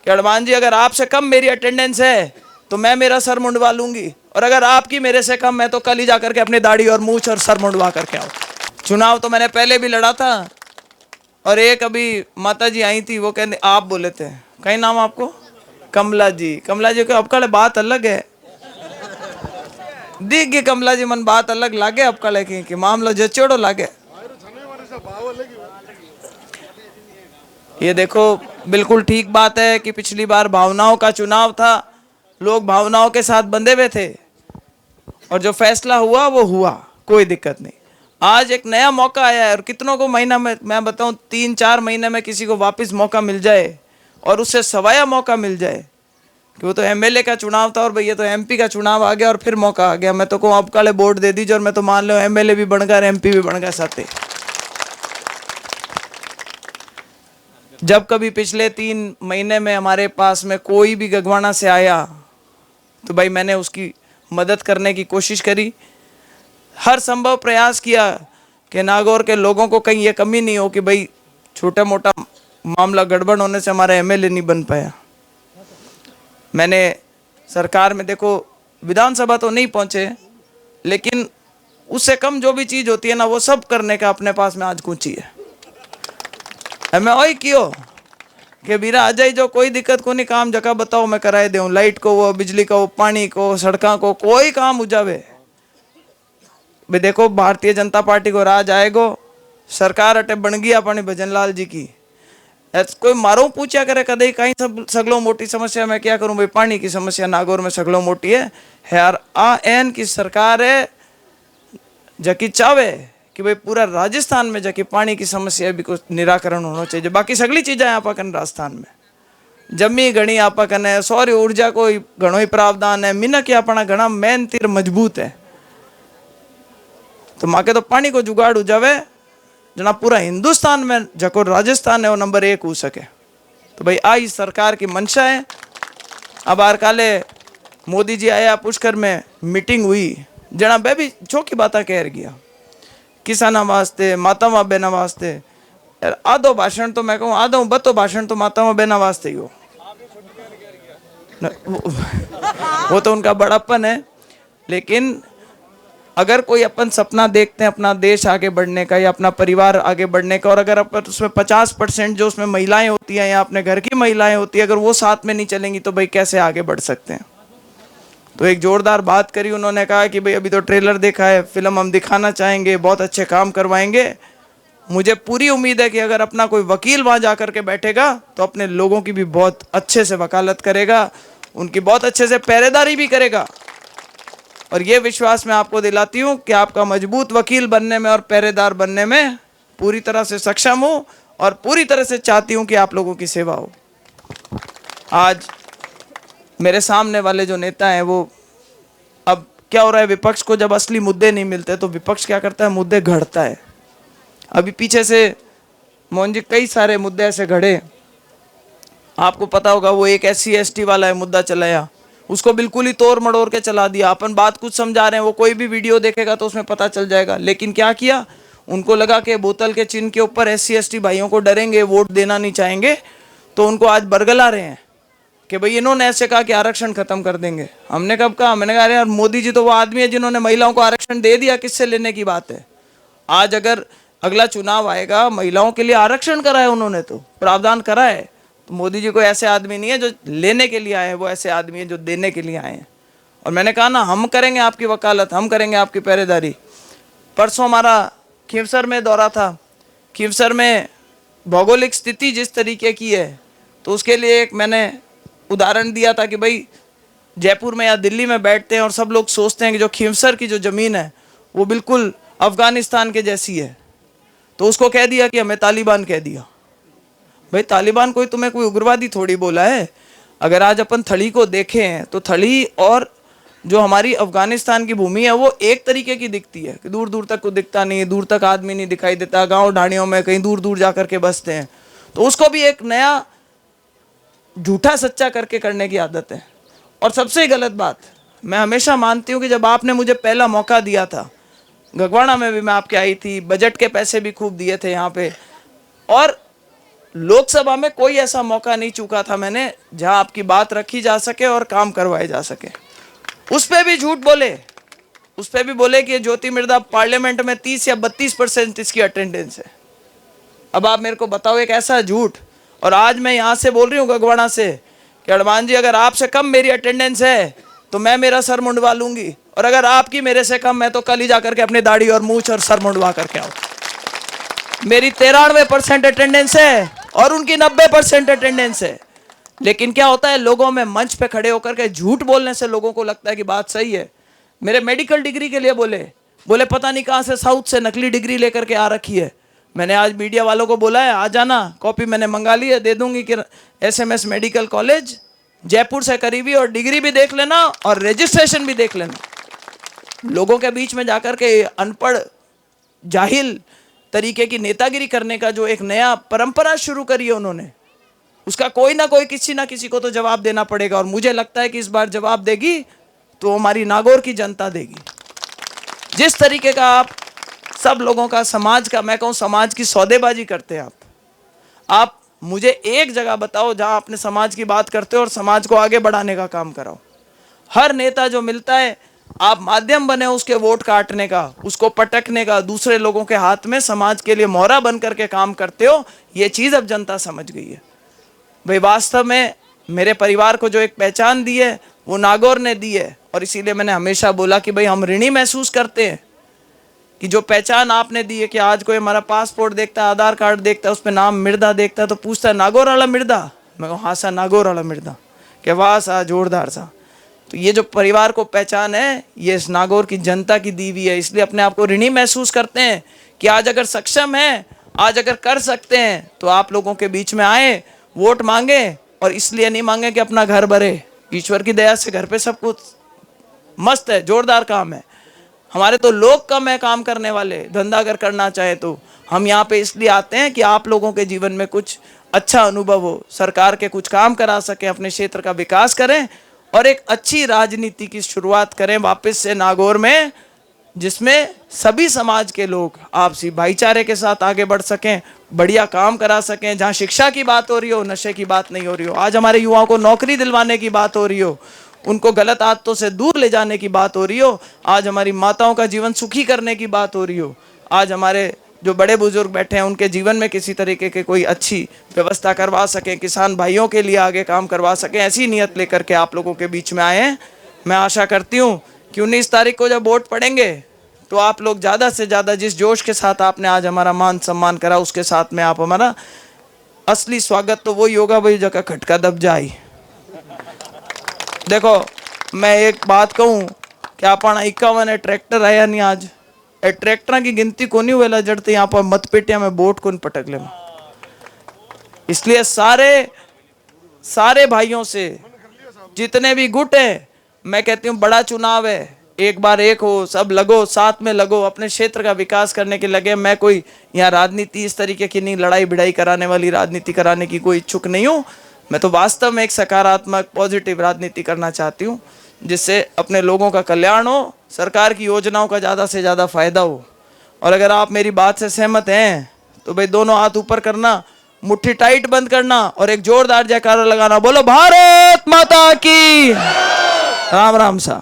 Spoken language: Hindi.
कि हनुमान जी अगर आपसे कम मेरी अटेंडेंस है तो मैं मेरा सर मुंडवा लूंगी, और अगर आपकी मेरे से कम है तो कल ही जाकर के अपनी दाढ़ी और मूछ और सर मुंडवा करके आओ। चुनाव तो मैंने पहले भी लड़ा था, और एक अभी माता जी आई थी, वो कहते आप बोले थे कहीं नाम आपको कमला जी, कमला जी को अब कल बात अलग है, दिख गई कमला जी मन बात अलग लागे अब कल की मामलो जचोड़ो लागे। ये देखो बिल्कुल ठीक बात है कि पिछली बार भावनाओं का चुनाव था, लोग भावनाओं के साथ बंधे हुए थे, और जो फैसला हुआ वो हुआ, कोई दिक्कत नहीं। आज एक नया मौका आया है, और कितनों को महीना में मैं बताऊं 3-4 महीने में किसी को वापस मौका मिल जाए, और उससे सवाया मौका मिल जाए कि वो तो एमएलए का चुनाव था और भैया तो एमपी का चुनाव आ गया और फिर मौका आ गया। मैं तो कहूँ अब काले वोट दे दीजिए, और मैं तो मान लो एमएलए भी बन गया, एमपी भी बन गया साथे। जब कभी पिछले 3 महीने में हमारे पास में कोई भी गगवाना से आया तो भाई मैंने उसकी मदद करने की कोशिश करी, हर संभव प्रयास किया कि नागौर के लोगों को कहीं ये कमी नहीं हो कि भाई छोटा मोटा मामला गड़बड़ होने से हमारा एमएलए नहीं बन पाया। मैंने सरकार में देखो विधानसभा तो नहीं पहुंचे, लेकिन उससे कम जो भी चीज़ होती है ना वो सब करने का अपने पास में आज कुछ ही है। मैं वही क्यों कि बीरा आ जाए जो कोई दिक्कत को नहीं, काम जगह बताओ मैं कराए दूँ, लाइट को वो, बिजली को, पानी को, सड़कों को, कोई काम हो जावे। भाई देखो भारतीय जनता पार्टी को राज आएगो, सरकार अटे बन गई अपनी भजनलाल जी की, कोई मारो पूछा करे कदे कहीं सब सगलो मोटी समस्या मैं क्या करूं भाई, पानी की समस्या नागौर में सगलो मोटी है यार। आ एन की सरकार है जकी चावे कि भाई पूरा राजस्थान में जकी पानी की समस्या भी कुछ निराकरण होना चाहिए। बाकी सगली चीज़ें आपा कन राजस्थान में जमी घनी आपा कने, सौर ऊर्जा को घणो ही प्रावधान है, मिनक अपना घना मेन तीर मजबूत है, तो माँ के तो पानी को जुगाड़ हो जावे जना पूरा हिंदुस्तान में जको राजस्थान है वो नंबर 1 हो सके। तो भाई आई सरकार की मंशा है। अब आर काले मोदी जी आया पुष्कर में मीटिंग हुई, जना बे भी चौकी बातें कह गया किसाना वास्ते, मातावा बहना वास्ते। यार आधो भाषण तो मैं कहूँ आधो बतो भाषण तो मातावा बहना वास्ते ही हो, वो तो उनका बड़ापन है। लेकिन अगर कोई अपन सपना देखते हैं अपना देश आगे बढ़ने का या अपना परिवार आगे बढ़ने का, और अगर अपन उसमें 50% जो उसमें महिलाएं होती हैं या अपने घर की महिलाएं होती है, अगर वो साथ में नहीं चलेंगी तो भाई कैसे आगे बढ़ सकते हैं। तो एक जोरदार बात करी उन्होंने, कहा कि भाई अभी तो ट्रेलर देखा है, फिल्म हम दिखाना चाहेंगे, बहुत अच्छे काम करवाएंगे। मुझे पूरी उम्मीद है कि अगर अपना कोई वकील वहाँ जा कर के बैठेगा तो अपने लोगों की भी बहुत अच्छे से वकालत करेगा, उनकी बहुत अच्छे से पहरेदारी भी करेगा। और ये विश्वास मैं आपको दिलाती हूँ कि आपका मजबूत वकील बनने में और पहरेदार बनने में पूरी तरह से सक्षम हूँ, और पूरी तरह से चाहती हूँ कि आप लोगों की सेवा हो। आज मेरे सामने वाले जो नेता हैं वो, अब क्या हो रहा है, विपक्ष को जब असली मुद्दे नहीं मिलते तो विपक्ष क्या करता है, मुद्दे घड़ता है। अभी पीछे से मोहन जी कई सारे मुद्दे ऐसे घड़े, आपको पता होगा वो एक SC ST वाला है मुद्दा चलाया, उसको बिल्कुल ही तोड़ मड़ोड़ के चला दिया। अपन बात कुछ समझा रहे हैं, वो कोई भी वीडियो देखेगा तो उसमें पता चल जाएगा। लेकिन क्या किया, उनको लगा कि बोतल के चिन्ह के ऊपर SC ST भाइयों को डरेंगे, वोट देना नहीं चाहेंगे, तो उनको आज बरगला रहे हैं कि भाई इन्होंने ऐसे कहा कि आरक्षण खत्म कर देंगे। हमने कब कहा, मैंने कहा यार मोदी जी तो वो आदमी है जिन्होंने महिलाओं को आरक्षण दे दिया, किससे लेने की बात है। आज अगर अगला चुनाव आएगा, महिलाओं के लिए आरक्षण करा है उन्होंने, तो प्रावधान करा है, तो मोदी जी को ऐसे आदमी नहीं है जो लेने के लिए आए हैं, वो ऐसे आदमी है जो देने के लिए आए हैं। और मैंने कहा ना, हम करेंगे आपकी वकालत, हम करेंगे आपकी पहरेदारी। परसों हमारा खींवसर में दौरा था, खींवसर में भौगोलिक स्थिति जिस तरीके की है, तो उसके लिए एक मैंने उदाहरण दिया था कि भाई जयपुर में या दिल्ली में बैठते हैं और सब लोग सोचते हैं कि जो खींवसर की जो ज़मीन है वो बिल्कुल अफगानिस्तान के जैसी है, तो उसको कह दिया कि हमें तालिबान कह दिया। भाई तालिबान कोई तुम्हें कोई उग्रवादी थोड़ी बोला है। अगर आज अपन थली को देखें तो थली और जो हमारी अफगानिस्तान की भूमि है वो एक तरीके की दिखती है कि दूर दूर तक को दिखता नहीं, दूर तक आदमी नहीं दिखाई देता, गांव ढाणियों में कहीं दूर दूर जा करके बसते हैं। तो उसको भी एक नया झूठा सच्चा करके करने की आदत है। और सबसे गलत बात, मैं हमेशा मानती हूँ कि जब आपने मुझे पहला मौका दिया था, गगवाना में भी मैं आपके आई थी, बजट के पैसे भी खूब दिए थे यहाँ पे, और लोकसभा में कोई ऐसा मौका नहीं चूका था मैंने जहां आपकी बात रखी जा सके और काम करवाए जा सके। उस पे भी झूठ बोले, उस पे भी बोले कि ज्योति मिर्धा पार्लियामेंट में 30 या 32% इसकी अटेंडेंस है। अब आप मेरे को बताओ एक ऐसा झूठ। और आज मैं यहां से बोल रही हूं गगवाड़ा से कि हनुमान जी अगर आपसे कम मेरी अटेंडेंस है तो मैं मेरा सर मुंडवा लूंगी, और अगर आपकी मेरे से कम है तो कल ही जाकर के अपनी दाढ़ी और मूंछ और सर मुंडवा करके आओ। मेरी 93% अटेंडेंस है और उनकी 90% अटेंडेंस है। लेकिन क्या होता है, लोगों में मंच पे खड़े होकर के झूठ बोलने से लोगों को लगता है कि बात सही है। मेरे मेडिकल डिग्री के लिए बोले पता नहीं कहां से साउथ से नकली डिग्री लेकर के आ रखी है। मैंने आज मीडिया वालों को बोला है आ जाना, कॉपी मैंने मंगा ली है, दे दूंगी कि SMS मेडिकल कॉलेज जयपुर से करीबी, और डिग्री भी देख लेना और रजिस्ट्रेशन भी देख लेना। लोगों के बीच में जाकर के अनपढ़ जाहिल तरीके की नेतागिरी करने का जो एक नया परंपरा शुरू करी है उन्होंने, उसका कोई ना कोई किसी ना किसी को तो जवाब देना पड़ेगा। और मुझे लगता है कि इस बार जवाब देगी तो हमारी नागौर की जनता देगी। जिस तरीके का आप सब लोगों का, समाज का, मैं कहूँ समाज की सौदेबाजी करते हैं आप मुझे एक जगह बताओ जहां आपने समाज की बात करते हो और समाज को आगे बढ़ाने का काम कराओ। हर नेता जो मिलता है आप माध्यम बने उसके वोट काटने का, उसको पटकने का, दूसरे लोगों के हाथ में समाज के लिए मोहरा बन करके काम करते हो। ये चीज अब जनता समझ गई है। भाई वास्तव में मेरे परिवार को जो एक पहचान दी है वो नागौर ने दी है, और इसीलिए मैंने हमेशा बोला कि भाई हम ऋणी महसूस करते हैं कि जो पहचान आपने दी है कि आज कोई हमारा पासपोर्ट देखता है, आधार कार्ड देखता है, उस पर नाम मिर्धा देखता है तो पूछता है नागौर वाला मिर्धा। मैं कहूँ हाँ सा नागौर वाला मिर्धा, क्या वाह सा जोरदार सा। तो ये जो परिवार को पहचान है ये इस नागौर की जनता की दी हुई है। इसलिए अपने आप को ऋणी महसूस करते हैं कि आज अगर सक्षम है, आज अगर कर सकते हैं तो आप लोगों के बीच में आए, वोट मांगे, और इसलिए नहीं मांगे कि अपना घर भरे। ईश्वर की दया से घर पे सब कुछ मस्त है, जोरदार काम है। हमारे तो लोग कम है काम करने वाले, धंधा अगर करना चाहे तो। हम यहाँ पे इसलिए आते हैं कि आप लोगों के जीवन में कुछ अच्छा अनुभव हो, सरकार के कुछ काम करा सकें, अपने क्षेत्र का विकास करें और एक अच्छी राजनीति की शुरुआत करें वापस से नागौर में, जिसमें सभी समाज के लोग आपसी भाईचारे के साथ आगे बढ़ सकें, बढ़िया काम करा सकें। जहाँ शिक्षा की बात हो रही हो, नशे की बात नहीं हो रही हो, आज हमारे युवाओं को नौकरी दिलवाने की बात हो रही हो, उनको गलत आदतों से दूर ले जाने की बात हो रही हो, आज हमारी माताओं का जीवन सुखी करने की बात हो रही हो, आज हमारे जो बड़े बुजुर्ग बैठे हैं उनके जीवन में किसी तरीके के कोई अच्छी व्यवस्था करवा सकें, किसान भाइयों के लिए आगे काम करवा सकें, ऐसी नीयत लेकर के आप लोगों के बीच में आए हैं। मैं आशा करती हूँ कि 19 तारीख को जब वोट पड़ेंगे तो आप लोग ज़्यादा से ज़्यादा जिस जोश के साथ आपने आज हमारा मान सम्मान करा, उसके साथ में आप हमारा असली स्वागत तो वही होगा भाई जगह खटका दब जाए। देखो मैं एक बात कहूँ कि अपना 51 ट्रैक्टर आया नहीं आज, ट्रैक्टर की गिनती को नहीं वेला जड़ते यहाँ पर मतपेटिया में वोट कौन पटक ले। इसलिए सारे भाइयों से जितने भी गुट है, मैं कहती हूँ बड़ा चुनाव है, एक बार एक हो, सब लगो, साथ में लगो, अपने क्षेत्र का विकास करने के लगे। मैं कोई यहाँ राजनीति इस तरीके की नहीं, लड़ाई भिड़ाई कराने वाली राजनीति कराने की कोई इच्छुक नहीं हूँ। मैं तो वास्तव में एक सकारात्मक पॉजिटिव राजनीति करना चाहती हूँ, जिससे अपने लोगों का कल्याण हो, सरकार की योजनाओं का ज़्यादा से ज़्यादा फायदा हो। और अगर आप मेरी बात से सहमत हैं तो भाई दोनों हाथ ऊपर करना, मुट्ठी टाइट बंद करना और एक जोरदार जयकारा लगाना। बोलो भारत माता की। राम राम सा।